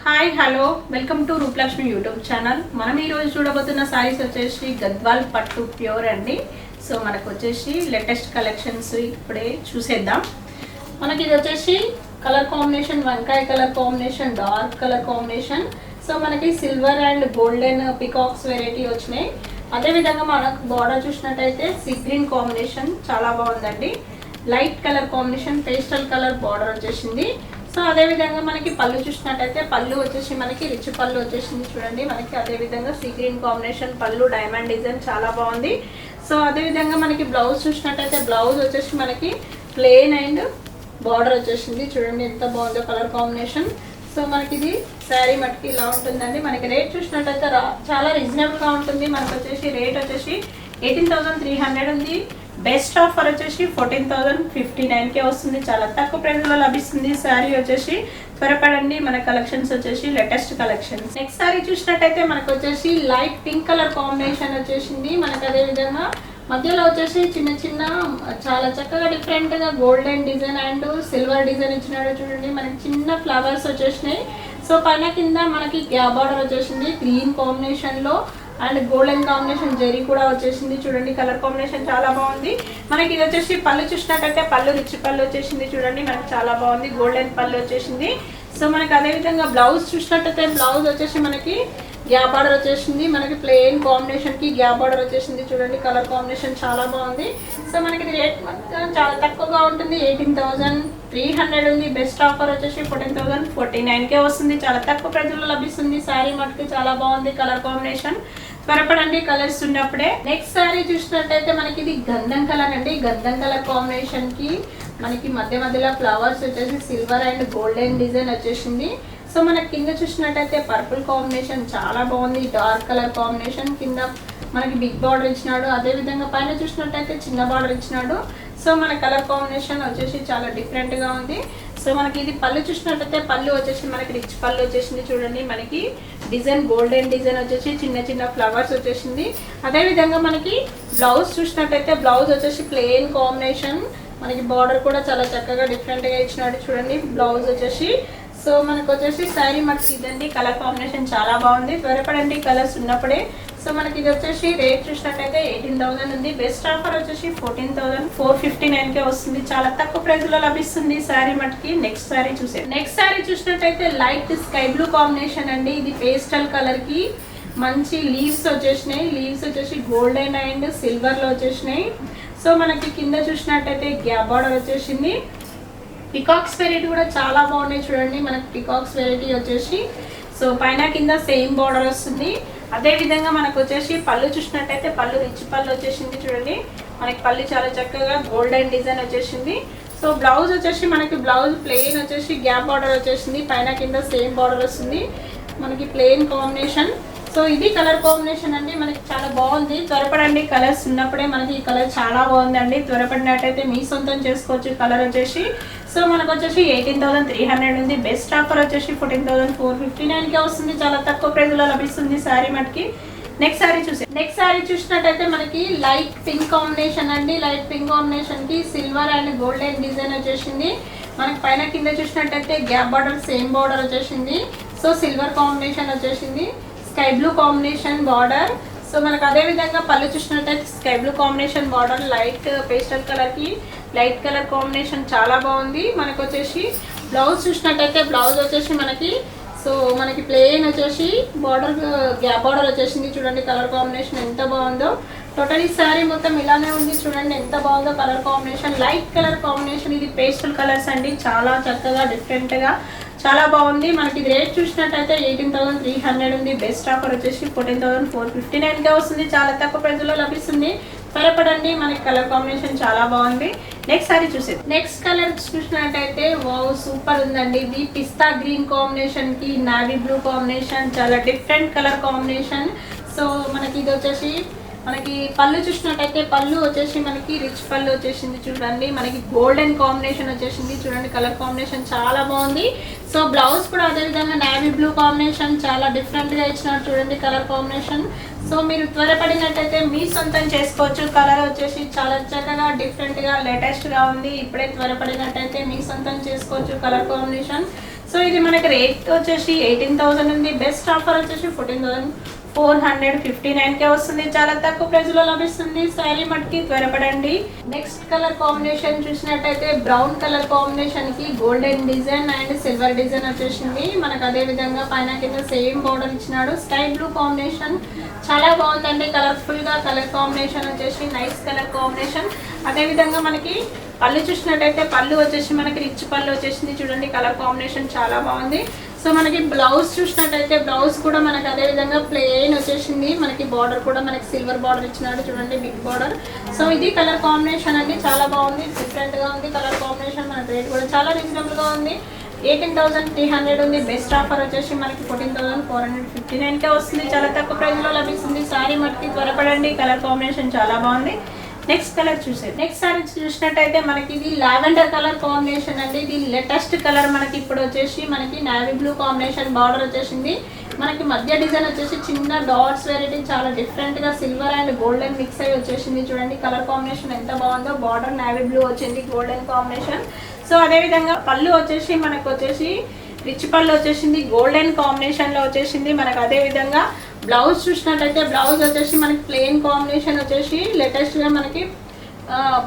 Hi hello welcome to Rupalakshmi YouTube channel. మనం ఈరోజు చూడబోతున్న సారీస్ వచ్చేసి గద్వాల్ పట్టు ప్యూర్ అండి. సో మనకు వచ్చేసి లేటెస్ట్ కలెక్షన్స్ ఇప్పుడే చూసేద్దాం. మనకి ఇది వచ్చేసి కలర్ కాంబినేషన్ వంకాయ colour combination, dark colour combination. So మనకి silver and golden peacocks variety వచ్చినాయి. అదేవిధంగా మనకు బార్డర్ చూసినట్టయితే సీ గ్రీన్ కాంబినేషన్ చాలా బాగుందండి. Light colour combination pastel colour border వచ్చేసింది. సో అదేవిధంగా మనకి పళ్ళు చూసినట్టయితే పళ్ళు వచ్చేసి మనకి రిచ్ పళ్ళు వచ్చేసింది చూడండి. మనకి అదేవిధంగా సీ గ్రీన్ కాంబినేషన్ పళ్ళు, డైమండ్ డిజైన్ చాలా బాగుంది. సో అదేవిధంగా మనకి బ్లౌజ్ చూసినట్టయితే బ్లౌజ్ వచ్చేసి మనకి ప్లెయిన్ అండ్ బార్డర్ వచ్చేసింది చూడండి ఎంత బాగుందో కలర్ కాంబినేషన్. సో మనకి ఇది శారీ మటుకి ఇలా ఉంటుందండి. మనకి రేట్ చూసినట్టయితే చాలా రీజనబుల్గా ఉంటుంది. మనకు వచ్చేసి రేట్ వచ్చేసి 18,300 ఉంది. బెస్ట్ ఆఫర్ వచ్చేసి 14,059కే వస్తుంది. చాలా తక్కువ ప్రైస్లో లభిస్తుంది. శారీ వచ్చేసి త్వరపడండి, మన కలెక్షన్స్ వచ్చేసి లేటెస్ట్ కలెక్షన్స్. నెక్స్ట్ శారీ చూసినట్టయితే మనకు వచ్చేసి లైట్ పింక్ కలర్ కాంబినేషన్ వచ్చేసింది. మనకు అదేవిధంగా మధ్యలో వచ్చేసి చిన్న చిన్న చాలా చక్కగా డిఫరెంట్గా golden design and silver design ఇచ్చినాడు చూడండి. మనకి చిన్న ఫ్లవర్స్ వచ్చేసినాయి. సో పైన కింద మనకి గ్యాప్ బార్డర్ వచ్చేసింది గ్రీన్ కాంబినేషన్లో అండ్ గోల్డెన్ కాంబినేషన్ జరీ కూడా వచ్చేసింది చూడండి. కలర్ కాంబినేషన్ చాలా బాగుంది. మనకి ఇది వచ్చేసి పళ్ళు చూసినట్టయితే పళ్ళు రిచ్ పళ్ళు వచ్చేసింది చూడండి. మనకి చాలా బాగుంది, గోల్డెన్ పళ్ళు వచ్చేసింది. సో మనకి అదేవిధంగా బ్లౌజ్ చూసినట్టయితే బ్లౌజ్ వచ్చేసి మనకి గ్యాప్ బార్డర్ వచ్చేసింది. మనకి ప్లెయిన్ కాంబినేషన్కి గ్యాప్ బార్డర్ వచ్చేసింది చూడండి. కలర్ కాంబినేషన్ చాలా బాగుంది. సో మనకి ఇది రేట్ చాలా తక్కువగా ఉంటుంది. 18,300 ఉంది. బెస్ట్ ఆఫర్ వచ్చేసి 14,049కే వస్తుంది. చాలా తక్కువ ప్రైస్లో లభిస్తుంది. శారీ మటుకు చాలా బాగుంది. కలర్ కాంబినేషన్ త్వరపడండి, కలర్స్ ఉన్నప్పుడే. నెక్స్ట్ శారీ చూసినట్టయితే మనకి ఇది గంధం కలర్ అండి. గంధం కలర్ కాంబినేషన్ కి మనకి మధ్యలో ఫ్లవర్స్ వచ్చేసి సిల్వర్ అండ్ గోల్డెన్ డిజైన్ వచ్చేసింది. సో మనకి కింద చూసినట్టయితే పర్పుల్ కాంబినేషన్ చాలా బాగుంది. డార్క్ కలర్ కాంబినేషన్ కింద మనకి బిగ్ బార్డర్ ఇచ్చినాడు. అదేవిధంగా పైన చూసినట్టయితే చిన్న బార్డర్ ఇచ్చినాడు. సో మన కలర్ కాంబినేషన్ వచ్చేసి చాలా డిఫరెంట్గా ఉంది. సో మనకి ఇది పళ్ళు చూసినట్టయితే పళ్ళు వచ్చేసి మనకి రిచ్ పళ్ళు వచ్చేసింది చూడండి. మనకి డిజైన్ గోల్డెన్ డిజైన్ వచ్చేసి చిన్న చిన్న ఫ్లవర్స్ వచ్చేసింది. అదేవిధంగా మనకి బ్లౌజ్ చూసినట్టయితే బ్లౌజ్ వచ్చేసి ప్లెయిన్ కాంబినేషన్, మనకి బార్డర్ కూడా చాలా చక్కగా డిఫరెంట్గా ఇచ్చినాడు చూడండి బ్లౌజ్ వచ్చేసి. సో మనకు వచ్చేసి శారీ మటుకు ఇదండి. కలర్ కాంబినేషన్ చాలా బాగుంది. త్వరపడండి, కలర్స్ ఉన్నప్పుడే. సో మనకి ఇది వచ్చేసి రేట్ చూసినట్టయితే 18,000 ఉంది. బెస్ట్ ఆఫర్ వచ్చేసి 14,459కే వస్తుంది. చాలా తక్కువ ప్రైస్లో లభిస్తుంది శారీ మటుకి. నెక్స్ట్ శారీ నెక్స్ట్ శారీ చూసినట్టయితే లైట్ స్కై బ్లూ కాంబినేషన్ అండి. ఇది పేస్టల్ కలర్ కి మంచి లీవ్స్ వచ్చేసినాయి. లీవ్స్ వచ్చేసి గోల్డెన్ అండ్ సిల్వర్ లో వచ్చేసినాయి. సో మనకి కింద చూసినట్టయితే గ్యాప్ బార్డర్ వచ్చేసింది. పికాక్స్ వెరైటీ కూడా చాలా బాగున్నాయి చూడండి. మనకి పికాక్స్ వెరైటీ వచ్చేసి సో పైన కింద సేమ్ బార్డర్ వస్తుంది. అదేవిధంగా మనకు వచ్చేసి పళ్ళు చూసినట్టయితే పళ్ళు రిచ్ పళ్ళు వచ్చేసింది చూడండి. మనకి పళ్ళు చాలా చక్కగా గోల్డెన్ డిజైన్ వచ్చేసింది. సో బ్లౌజ్ వచ్చేసి మనకి బ్లౌజ్ ప్లెయిన్ వచ్చేసి గ్యాప్ బార్డర్ వచ్చేసింది. పైన కింద సేమ్ బార్డర్ వస్తుంది. మనకి ప్లెయిన్ కాంబినేషన్. సో ఇది కలర్ కాంబినేషన్ అండి. మనకి చాలా బాగుంది. త్వరపడండి, కలర్స్ ఉన్నప్పుడే. మనకి ఈ కలర్ చాలా బాగుందండి. త్వరపడినట్టయితే మీ సొంతం చేసుకోవచ్చు. కలర్ వచ్చేసి సో మనకు వచ్చేసి 18,300 ఉంది. బెస్ట్ ఆఫర్ వచ్చేసి 14,459కే వస్తుంది. చాలా తక్కువ ప్రైస్లో లభిస్తుంది శారీ మటుకి. నెక్స్ట్ శారీ చూసినట్టయితే మనకి లైట్ పింక్ కాంబినేషన్ అండి. లైట్ పింక్ కాంబినేషన్ కి సిల్వర్ అండ్ గోల్డెన్ డిజైన్ వచ్చేసింది. మనకి పైన కింద చూసినట్టయితే గ్యాప్ బార్డర్ సేమ్ బార్డర్ వచ్చేసింది. సో సిల్వర్ కాంబినేషన్ వచ్చేసింది. Sky blue combination border. So మనకు అదే విధంగా పళ్ళు చూసినట్టయితే sky blue combination border, light pastel colour కి లైట్ కలర్ కాంబినేషన్ చాలా బాగుంది. మనకు వచ్చేసి బ్లౌజ్ చూసినట్టయితే బ్లౌజ్ వచ్చేసి మనకి ప్లెయిన్ వచ్చేసి బార్డర్ గ్యాప్ బార్డర్ వచ్చేసింది చూడండి. కలర్ కాంబినేషన్ ఎంత బాగుందో. టోటల్ ఈ శారీ మొత్తం ఇలానే ఉంది చూడండి ఎంత బాగుందో colour combination. Light colour combination. ఇది పేస్టల్ కలర్స్ అండి. చాలా చక్కగా డిఫరెంట్గా చాలా బాగుంది. మనకి ఇది రేట్ చూసినట్టయితే 18,300 ఉంది. బెస్ట్ ఆఫర్ వచ్చేసి 14,459గా వస్తుంది. చాలా తక్కువ ప్రైస్లో లభిస్తుంది. త్వరపడండి, మనకి కలర్ కాంబినేషన్ చాలా బాగుంది. నెక్స్ట్ కలర్ చూసినట్టయితే వావ్ సూపర్ ఉందండి. ఇది పిస్తా గ్రీన్ కాంబినేషన్ కి నావీ బ్లూ కాంబినేషన్, చాలా డిఫరెంట్ కలర్ కాంబినేషన్. సో మనకి ఇది వచ్చేసి మనకి పళ్ళు చూసినట్టయితే పళ్ళు వచ్చేసి మనకి రిచ్ పళ్ళు వచ్చేసింది చూడండి. మనకి గోల్డెన్ కాంబినేషన్ వచ్చేసింది చూడండి. కలర్ కాంబినేషన్ చాలా బాగుంది. సో బ్లౌజ్ కూడా అదేవిధంగా నావీ బ్లూ కాంబినేషన్ చాలా డిఫరెంట్గా ఇచ్చినారు చూడండి కలర్ కాంబినేషన్. సో మీరు త్వరపడినట్టయితే మీ సొంతం చేసుకోవచ్చు. కలర్ వచ్చేసి చాలా చక్కగా డిఫరెంట్గా లేటెస్ట్గా ఉంది. ఇప్పుడే త్వరపడినట్టయితే మీ సొంతం చేసుకోవచ్చు కలర్ కాంబినేషన్. సో ఇది మనకి రేట్ వచ్చేసి 18,000 ఉంది. బెస్ట్ ఆఫర్ వచ్చేసి 14,459కే వస్తుంది. చాలా తక్కువ ప్రైస్ లో లభిస్తుంది. శారీ మట్కి త్వరపడండి. నెక్స్ట్ కలర్ కాంబినేషన్ చూసినట్టయితే బ్రౌన్ కలర్ కాంబినేషన్ కి golden design and silver design వచ్చేసింది. మనకు అదే విధంగా పైన కింద సేమ్ బోర్డర్ ఇచ్చినాడు. స్కై బ్లూ కాంబినేషన్ చాలా బాగుందండి. కలర్ఫుల్ గా కలర్ కాంబినేషన్ వచ్చేసి నైస్ కలర్ కాంబినేషన్. అదే విధంగా మనకి పళ్ళు చూసినట్టయితే పళ్ళు వచ్చేసి మనకి రిచ్ పళ్ళు వచ్చేసింది. చూడండి కలర్ కాంబినేషన్ చాలా బాగుంది. సో మనకి బ్లౌజ్ చూసినట్టయితే బ్లౌజ్ కూడా మనకి అదే విధంగా ప్లెయిన్ వచ్చేసింది. మనకి బార్డర్ కూడా మనకి సిల్వర్ బార్డర్ ఇచ్చినాడు. చూడండి బిగ్ బార్డర్. సో ఇది కలర్ కాంబినేషన్ అండి, చాలా బాగుంది, డిఫరెంట్ గా ఉంది కలర్ కాంబినేషన్. మనకి రేట్ కూడా చాలా రీజనబుల్ గా ఉంది. 18,300 ఉంది. బెస్ట్ ఆఫర్ వచ్చేసి మనకి 14,459కే వస్తుంది. చాలా తక్కువ ప్రైస్ లో లభిస్తుంది. సారీ మట్టికి త్వరపడండి. కలర్ కాంబినేషన్ చాలా బాగుంది. నెక్స్ట్ కలర్ నెక్స్ట్ సారీ చూసినట్టయితే మనకి ఇది లావెండర్ కలర్ కాంబినేషన్ అండి. ఇది లేటెస్ట్ కలర్. మనకి ఇప్పుడు వచ్చేసి మనకి నావీ బ్లూ కాంబినేషన్ బార్డర్ వచ్చేసింది. మనకి మధ్య డిజైన్ వచ్చేసి చిన్న డాట్స్ వెరైటీ చాలా డిఫరెంట్ గా సిల్వర్ అండ్ గోల్డెన్ మిక్స్ అయ్యి వచ్చేసింది. చూడండి కలర్ కాంబినేషన్ ఎంత బాగుందో. బార్డర్ నావీ బ్లూ వచ్చింది, గోల్డెన్ కాంబినేషన్. సో అదే విధంగా పళ్ళు వచ్చేసి మనకు వచ్చేసి రిచ్ పళ్ళు వచ్చేసింది, గోల్డెన్ కాంబినేషన్ లో వచ్చేసింది. మనకు అదే విధంగా బ్లౌజ్ చూసినట్టయితే బ్లౌజ్ వచ్చేసి మనకి ప్లెయిన్ కాంబినేషన్ వచ్చేసి లేటెస్ట్ గా మనకి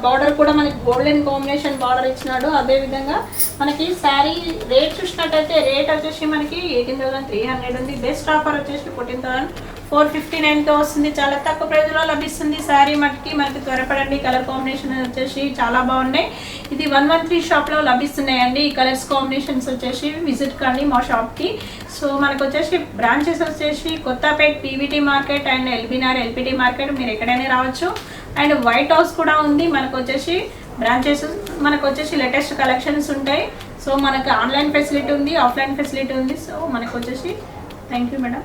బార్డర్ కూడా మనకి గోల్డెన్ కాంబినేషన్ బార్డర్ ఇచ్చినాడు. అదే విధంగా మనకి శారీ రేట్ చూసినట్టయితే రేట్ వచ్చేసి మనకి 18,300 ఉంది. బెస్ట్ ఆఫర్ వచ్చేసి 14,459తో వస్తుంది. చాలా తక్కువ ప్రైస్ లో లభిస్తుంది. శారీ మట్టికి మనకి త్వరపడండి. కలర్ కాంబినేషన్ వచ్చేసి చాలా బాగున్నాయి. ఇది 113 షాప్ లో లభిస్తున్నాయండి. ఈ కలర్స్ కాంబినేషన్స్ వచ్చేసి విజిట్ కండి మా షాప్ కి. సో మనకు వచ్చేసి బ్రాంచెస్ వచ్చేసి Kothapet PVT market and LB Nagar LPT market, మీరు ఎక్కడైనా రావచ్చు. అండ్ వైట్ హౌస్ కూడా ఉంది. మనకు వచ్చేసి బ్రాంచెస్ మనకు వచ్చేసి లేటెస్ట్ కలెక్షన్స్ ఉంటాయి. సో మనకు ఆన్లైన్ ఫెసిలిటీ ఉంది, ఆఫ్లైన్ ఫెసిలిటీ ఉంది. సో మనకు వచ్చేసి థ్యాంక్ యూ మేడం.